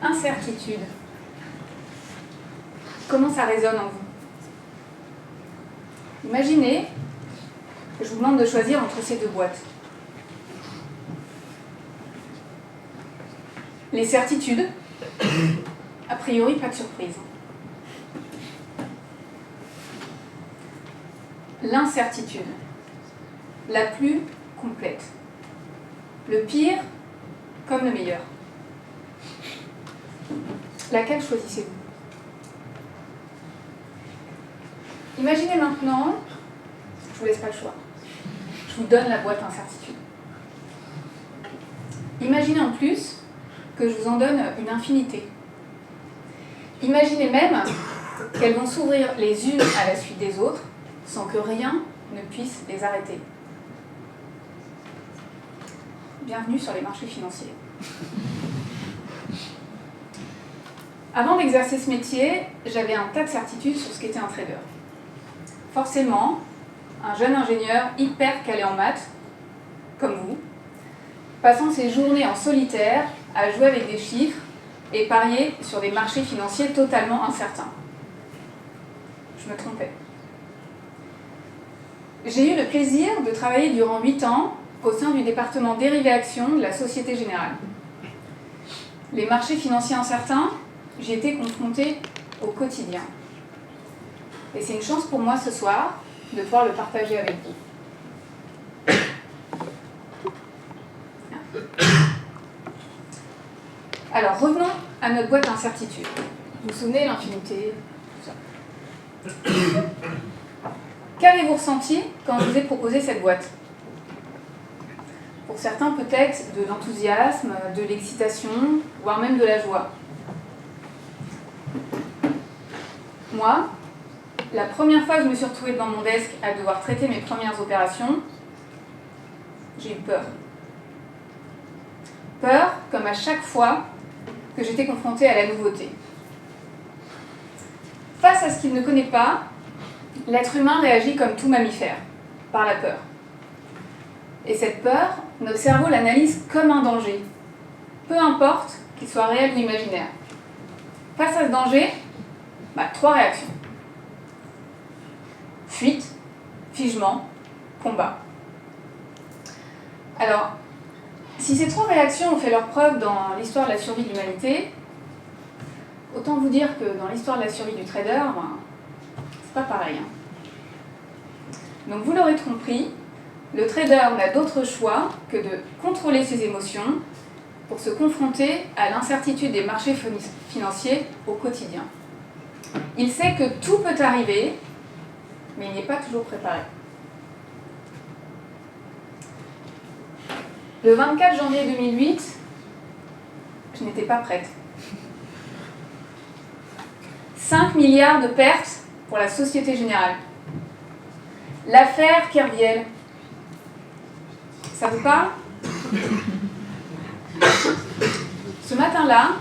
incertitude. Comment ça résonne en vous? Imaginez que je vous demande de choisir entre ces deux boîtes. Les certitudes, a priori pas de surprise. L'incertitude, la plus complète. Le pire comme le meilleur. Laquelle choisissez-vous? Imaginez maintenant, je ne vous laisse pas le choix, je vous donne la boîte incertitude. Imaginez en plus que je vous en donne une infinité. Imaginez même qu'elles vont s'ouvrir les unes à la suite des autres sans que rien ne puisse les arrêter. Bienvenue sur les marchés financiers. Avant d'exercer ce métier, j'avais un tas de certitudes sur ce qu'était un trader. Forcément, un jeune ingénieur hyper calé en maths, comme vous, passant ses journées en solitaire à jouer avec des chiffres et parier sur des marchés financiers totalement incertains. Je me trompais. J'ai eu le plaisir de travailler durant 8 ans au sein du département dérivés actions de la Société Générale. Les marchés financiers incertains, j'y étais confrontée au quotidien. Et c'est une chance pour moi ce soir de pouvoir le partager avec vous. Alors, revenons à notre boîte incertitude. Vous vous souvenez, l'infinité, tout ça. Qu'avez-vous ressenti quand je vous ai proposé cette boîte? Pour certains, peut-être de l'enthousiasme, de l'excitation, voire même de la joie. Moi, la première fois que je me suis retrouvée devant mon desk à devoir traiter mes premières opérations, j'ai eu peur. Peur, comme à chaque fois que j'étais confrontée à la nouveauté. Face à ce qu'il ne connaît pas, l'être humain réagit comme tout mammifère, par la peur. Et cette peur, notre cerveau l'analyse comme un danger, peu importe qu'il soit réel ou imaginaire. Face à ce danger, 3 réactions. Fuite, figement, combat. Alors, si ces 3 réactions ont fait leur preuve dans l'histoire de la survie de l'humanité, autant vous dire que dans l'histoire de la survie du trader, c'est pas pareil. Donc vous l'aurez compris, le trader n'a d'autre choix que de contrôler ses émotions pour se confronter à l'incertitude des marchés financiers au quotidien. Il sait que tout peut arriver, mais il n'est pas toujours préparé. Le 24 janvier 2008, je n'étais pas prête. 5 milliards de pertes pour la Société Générale. L'affaire Kerviel. Ça vous parle? Ce matin-là,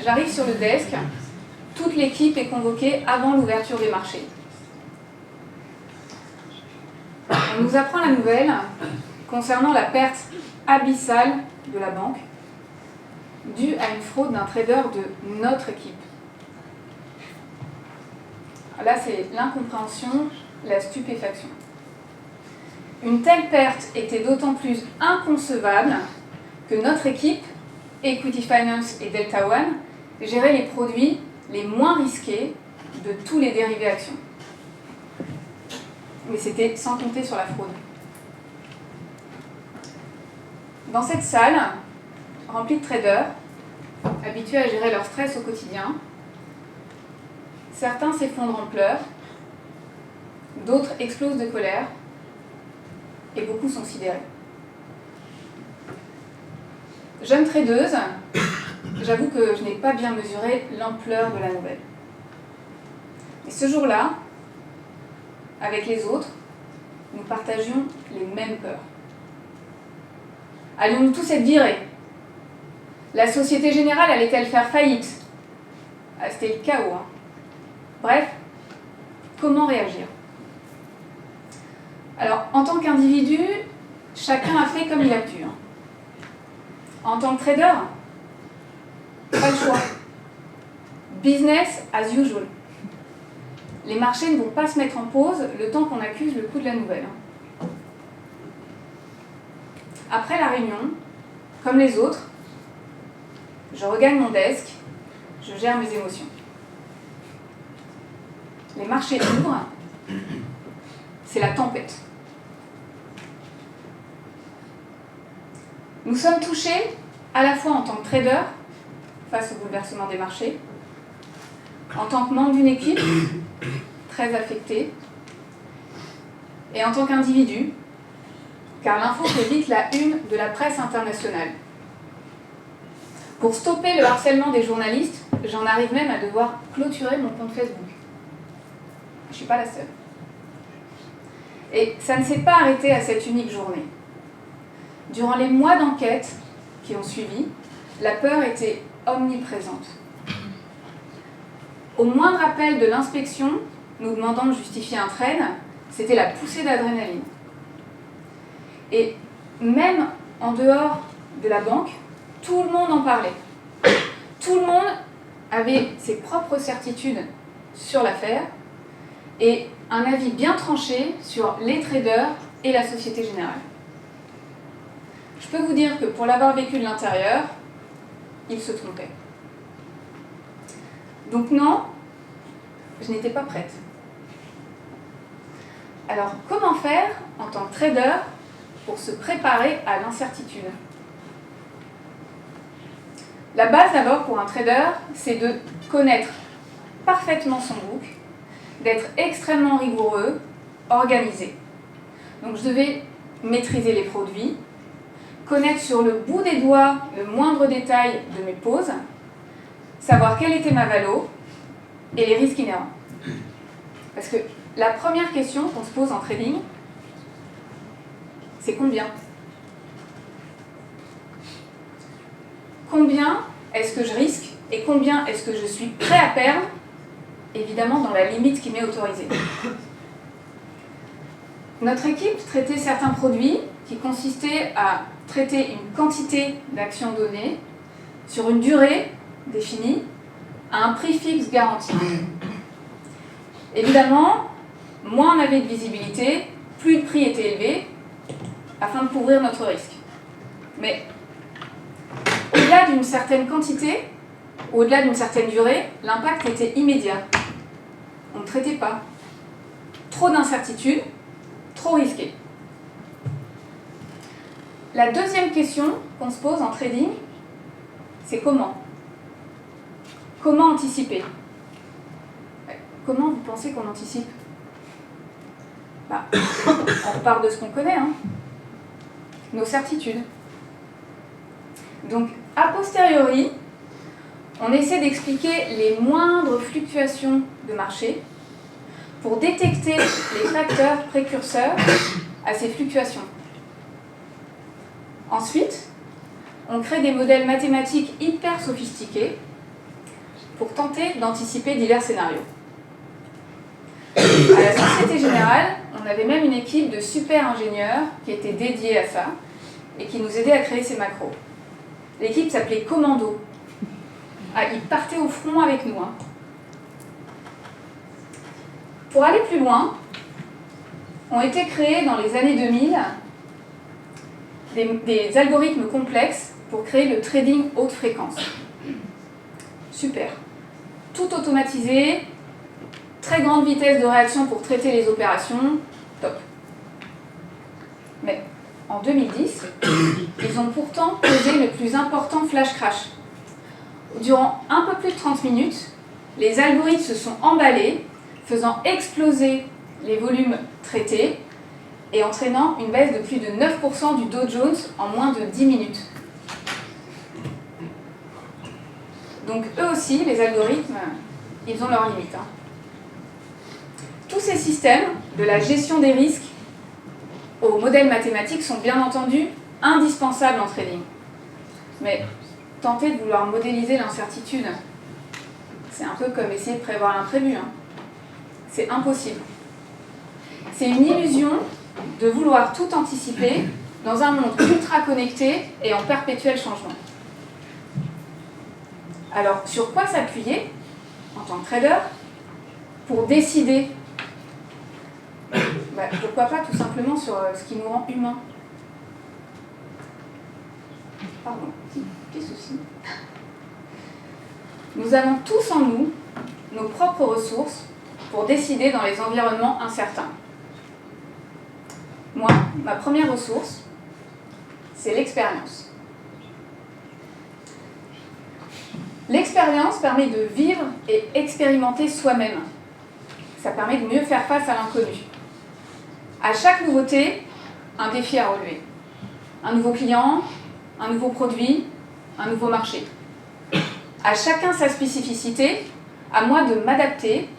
j'arrive sur le desk. Toute l'équipe est convoquée avant l'ouverture des marchés. On nous apprend la nouvelle concernant la perte abyssale de la banque due à une fraude d'un trader de notre équipe. Là, c'est l'incompréhension, la stupéfaction. Une telle perte était d'autant plus inconcevable que notre équipe, Equity Finance et Delta One, gérait les produits les moins risqués de tous les dérivés actions. Mais c'était sans compter sur la fraude. Dans cette salle, remplie de traders, habitués à gérer leur stress au quotidien, certains s'effondrent en pleurs, d'autres explosent de colère, et beaucoup sont sidérés. Jeune tradeuse, j'avoue que je n'ai pas bien mesuré l'ampleur de la nouvelle. Et ce jour-là, avec les autres, nous partagions les mêmes peurs. Allions-nous tous être virés? La Société Générale allait-elle faire faillite? C'était le chaos. Bref, comment réagir? Alors, en tant qu'individu, chacun a fait comme il a pu. En tant que trader, Pas le choix. Business as usual. Les marchés ne vont pas se mettre en pause le temps qu'on accuse le coup de la nouvelle. Après la réunion, comme les autres, je regagne mon desk, je gère mes émotions. Les marchés ouvrent, c'est la tempête. Nous sommes touchés à la fois en tant que trader, face au bouleversement des marchés, en tant que membre d'une équipe, très affecté, et en tant qu'individu, car l'info fait vite la une de la presse internationale. Pour stopper le harcèlement des journalistes, j'en arrive même à devoir clôturer mon compte Facebook. Je ne suis pas la seule. Et ça ne s'est pas arrêté à cette unique journée. Durant les mois d'enquête qui ont suivi, la peur était omniprésente. Au moindre appel de l'inspection nous demandant de justifier un trade, c'était la poussée d'adrénaline. Et même en dehors de la banque, tout le monde en parlait. Tout le monde avait ses propres certitudes sur l'affaire et un avis bien tranché sur les traders et la Société Générale. Je peux vous dire que pour l'avoir vécu de l'intérieur, il se trompait. Donc non, je n'étais pas prête. Alors comment faire en tant que trader pour se préparer à l'incertitude? La base d'abord pour un trader, c'est de connaître parfaitement son book, d'être extrêmement rigoureux, organisé. Donc je devais maîtriser les produits, connaître sur le bout des doigts le moindre détail de mes pauses, savoir quelle était ma valo et les risques inhérents. Parce que la première question qu'on se pose en trading, c'est combien? Combien est-ce que je risque et combien est-ce que je suis prêt à perdre, évidemment dans la limite qui m'est autorisée. Notre équipe traitait certains produits qui consistaient à traiter une quantité d'actions données sur une durée définie à un prix fixe garanti. Évidemment, moins on avait de visibilité, plus le prix était élevé afin de couvrir notre risque. Mais au-delà d'une certaine quantité, au-delà d'une certaine durée, l'impact était immédiat. On ne traitait pas. Trop d'incertitudes, trop risqué. La deuxième question qu'on se pose en trading, c'est comment? Comment anticiper? Comment vous pensez qu'on anticipe? On repart de ce qu'on connaît, hein. Nos certitudes. Donc, a posteriori, on essaie d'expliquer les moindres fluctuations de marché pour détecter les facteurs précurseurs à ces fluctuations. Ensuite, on crée des modèles mathématiques hyper sophistiqués pour tenter d'anticiper divers scénarios. À la Société Générale, on avait même une équipe de super ingénieurs qui était dédiée à ça et qui nous aidait à créer ces macros. L'équipe s'appelait Commando. Ils partaient au front avec nous. Pour aller plus loin, ont été créés dans les années 2000 des algorithmes complexes pour créer le trading haute fréquence. Super. Tout automatisé, très grande vitesse de réaction pour traiter les opérations, top. Mais en 2010, ils ont pourtant causé le plus important flash crash. Durant un peu plus de 30 minutes, les algorithmes se sont emballés, faisant exploser les volumes traités et entraînant une baisse de plus de 9% du Dow Jones en moins de 10 minutes. Donc eux aussi, les algorithmes, ils ont leurs limites. Tous ces systèmes, de la gestion des risques aux modèles mathématiques, sont bien entendu indispensables en trading. Mais tenter de vouloir modéliser l'incertitude, c'est un peu comme essayer de prévoir l'imprévu. C'est impossible. C'est une illusion de vouloir tout anticiper dans un monde ultra connecté et en perpétuel changement. Alors, sur quoi s'appuyer en tant que trader pour décider? Pourquoi pas tout simplement sur ce qui nous rend humains. Pardon, petit souci. Nous avons tous en nous nos propres ressources pour décider dans les environnements incertains. Moi, ma première ressource, c'est l'expérience. L'expérience permet de vivre et expérimenter soi-même. Ça permet de mieux faire face à l'inconnu. À chaque nouveauté, un défi à relever. Un nouveau client, un nouveau produit, un nouveau marché. À chacun sa spécificité, à moi de m'adapter,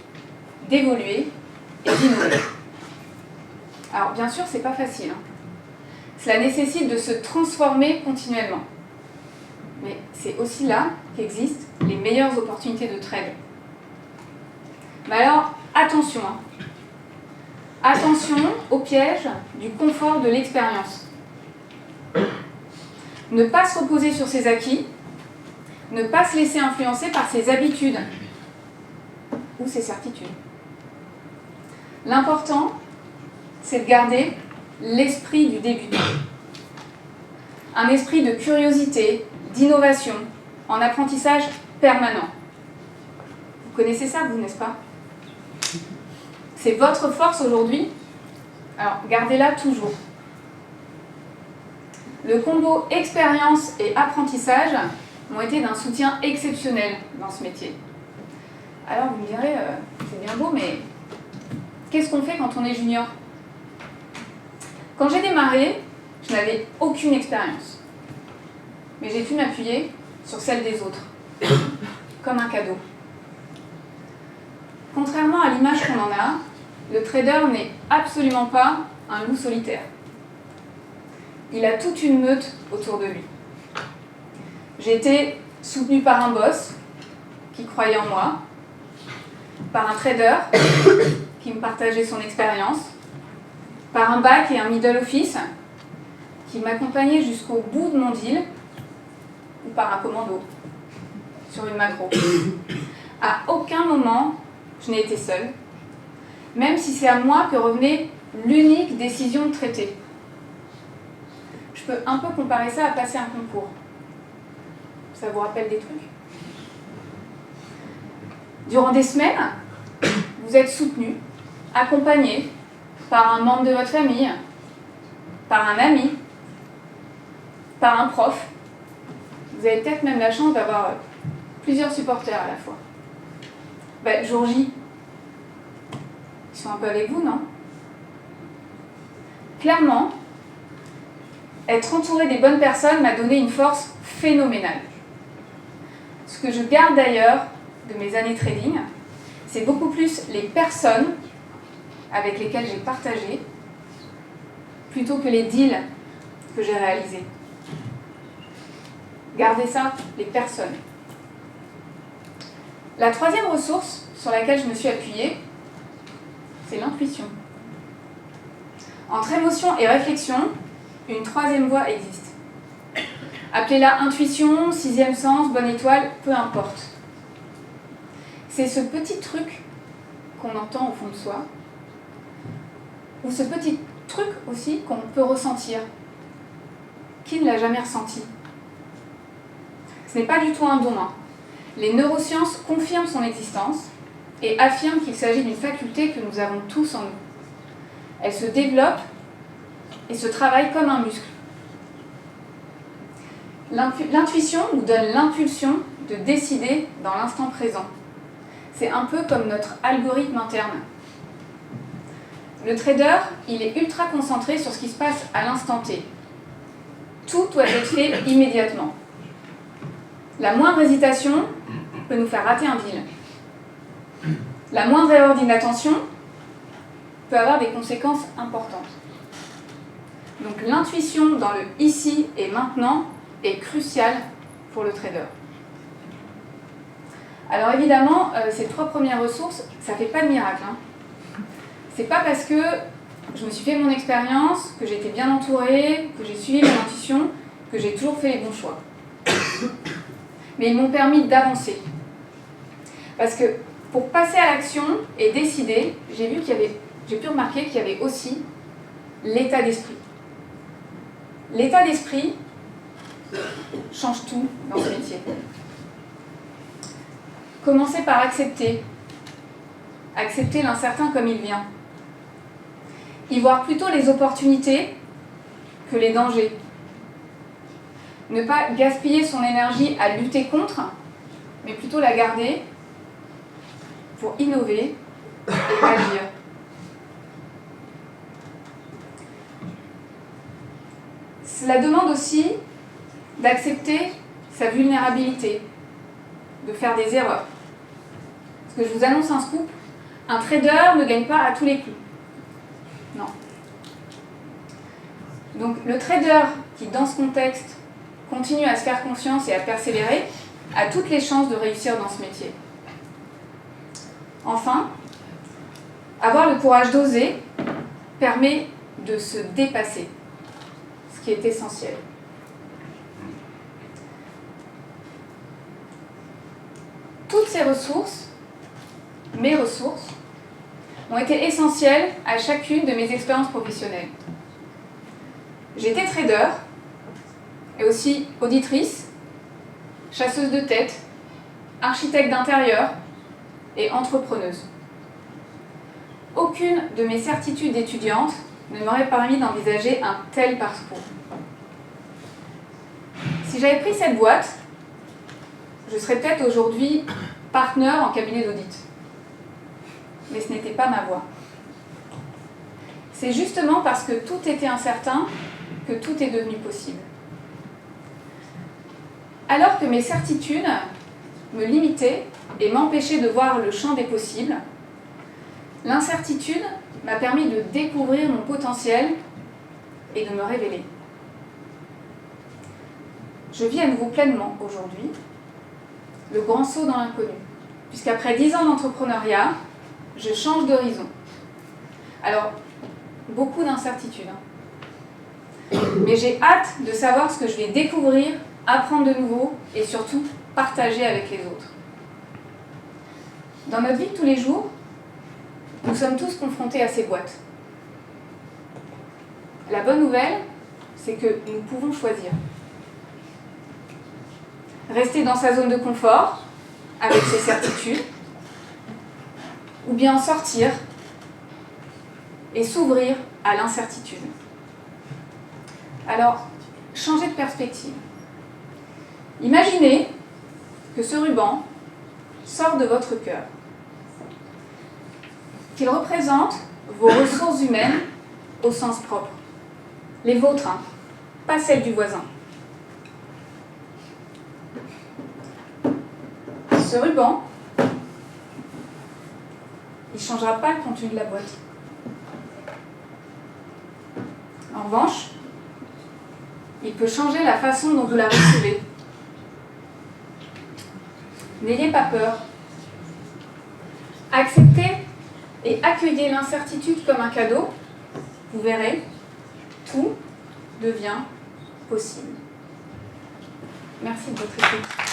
d'évoluer et d'innover. Alors bien sûr, c'est pas facile. Cela nécessite de se transformer continuellement. Mais c'est aussi là qu'existent les meilleures opportunités de trade. Mais alors, attention. Attention au piège du confort de l'expérience. Ne pas se reposer sur ses acquis, ne pas se laisser influencer par ses habitudes ou ses certitudes. L'important, c'est de garder l'esprit du débutant. Un esprit de curiosité, d'innovation, en apprentissage permanent. Vous connaissez ça, vous, n'est-ce pas? C'est votre force aujourd'hui, alors gardez-la toujours. Le combo expérience et apprentissage m'ont été d'un soutien exceptionnel dans ce métier. Alors vous me direz, c'est bien beau, mais qu'est-ce qu'on fait quand on est junior? Quand j'ai démarré, je n'avais aucune expérience. Mais j'ai pu m'appuyer sur celle des autres, comme un cadeau. Contrairement à l'image qu'on en a, le trader n'est absolument pas un loup solitaire. Il a toute une meute autour de lui. J'ai été soutenue par un boss qui croyait en moi, par un trader qui me partageait son expérience, par un back et un middle office qui m'accompagnaient jusqu'au bout de mon deal, ou par un commando sur une macro. À aucun moment, je n'ai été seule, même si c'est à moi que revenait l'unique décision de traiter. Je peux un peu comparer ça à passer un concours. Ça vous rappelle des trucs? Durant des semaines, vous êtes soutenu, accompagné par un membre de votre famille, par un ami, par un prof. Vous avez peut-être même la chance d'avoir plusieurs supporters à la fois. Jour J, ils sont un peu avec vous, non? Clairement, être entouré des bonnes personnes m'a donné une force phénoménale. Ce que je garde d'ailleurs de mes années trading, c'est beaucoup plus les personnes avec lesquelles j'ai partagé, plutôt que les deals que j'ai réalisés. Gardez ça, les personnes. La troisième ressource sur laquelle je me suis appuyée, c'est l'intuition. Entre émotion et réflexion, une troisième voie existe. Appelez-la intuition, sixième sens, bonne étoile, peu importe. C'est ce petit truc qu'on entend au fond de soi, ou ce petit truc aussi qu'on peut ressentir. Qui ne l'a jamais ressenti? Ce n'est pas du tout un don. Les neurosciences confirment son existence et affirment qu'il s'agit d'une faculté que nous avons tous en nous. Elle se développe et se travaille comme un muscle. L'intuition nous donne l'impulsion de décider dans l'instant présent. C'est un peu comme notre algorithme interne. Le trader, il est ultra concentré sur ce qui se passe à l'instant T. Tout doit être fait immédiatement. La moindre hésitation peut nous faire rater un deal. La moindre erreur d'inattention peut avoir des conséquences importantes. Donc l'intuition dans le ici et maintenant est cruciale pour le trader. Alors évidemment, ces trois premières ressources, ça ne fait pas de miracle. C'est pas parce que je me suis fait mon expérience, que j'ai été bien entourée, que j'ai suivi mon intuition, que j'ai toujours fait les bons choix. mais ils m'ont permis d'avancer. Parce que pour passer à l'action et décider, j'ai pu remarquer qu'il y avait aussi l'état d'esprit. L'état d'esprit change tout dans ce métier. Commencez par accepter. Accepter l'incertain comme il vient. Y voir plutôt les opportunités que les dangers. Ne pas gaspiller son énergie à lutter contre, mais plutôt la garder pour innover et agir. Cela demande aussi d'accepter sa vulnérabilité, de faire des erreurs. Parce que je vous annonce un scoop, un trader ne gagne pas à tous les coups. Non. Donc le trader qui, dans ce contexte, continue à se faire confiance et à persévérer, a toutes les chances de réussir dans ce métier. Enfin, avoir le courage d'oser permet de se dépasser, ce qui est essentiel. Toutes ces ressources, mes ressources, ont été essentielles à chacune de mes expériences professionnelles. J'étais trader, et aussi auditrice, chasseuse de tête, architecte d'intérieur et entrepreneuse. Aucune de mes certitudes d'étudiante ne m'aurait permis d'envisager un tel parcours. Si j'avais pris cette boîte, je serais peut-être aujourd'hui partenaire en cabinet d'audit. Mais ce n'était pas ma voie. C'est justement parce que tout était incertain que tout est devenu possible. Alors que mes certitudes me limitaient et m'empêchaient de voir le champ des possibles, l'incertitude m'a permis de découvrir mon potentiel et de me révéler. Je vis à nouveau pleinement aujourd'hui le grand saut dans l'inconnu, puisqu'après 10 ans d'entrepreneuriat, je change d'horizon. Alors, beaucoup d'incertitudes, mais j'ai hâte de savoir ce que je vais découvrir, apprendre de nouveau et surtout partager avec les autres. Dans notre vie de tous les jours, nous sommes tous confrontés à ces boîtes. La bonne nouvelle, c'est que nous pouvons choisir. Rester dans sa zone de confort, avec ses certitudes, ou bien sortir et s'ouvrir à l'incertitude. Alors, changez de perspective. Imaginez que ce ruban sort de votre cœur, qu'il représente vos ressources humaines au sens propre, les vôtres, pas celles du voisin. Ce ruban, il ne changera pas le contenu de la boîte. En revanche, il peut changer la façon dont vous la recevez. N'ayez pas peur. Acceptez et accueillez l'incertitude comme un cadeau. Vous verrez, tout devient possible. Merci de votre écoute.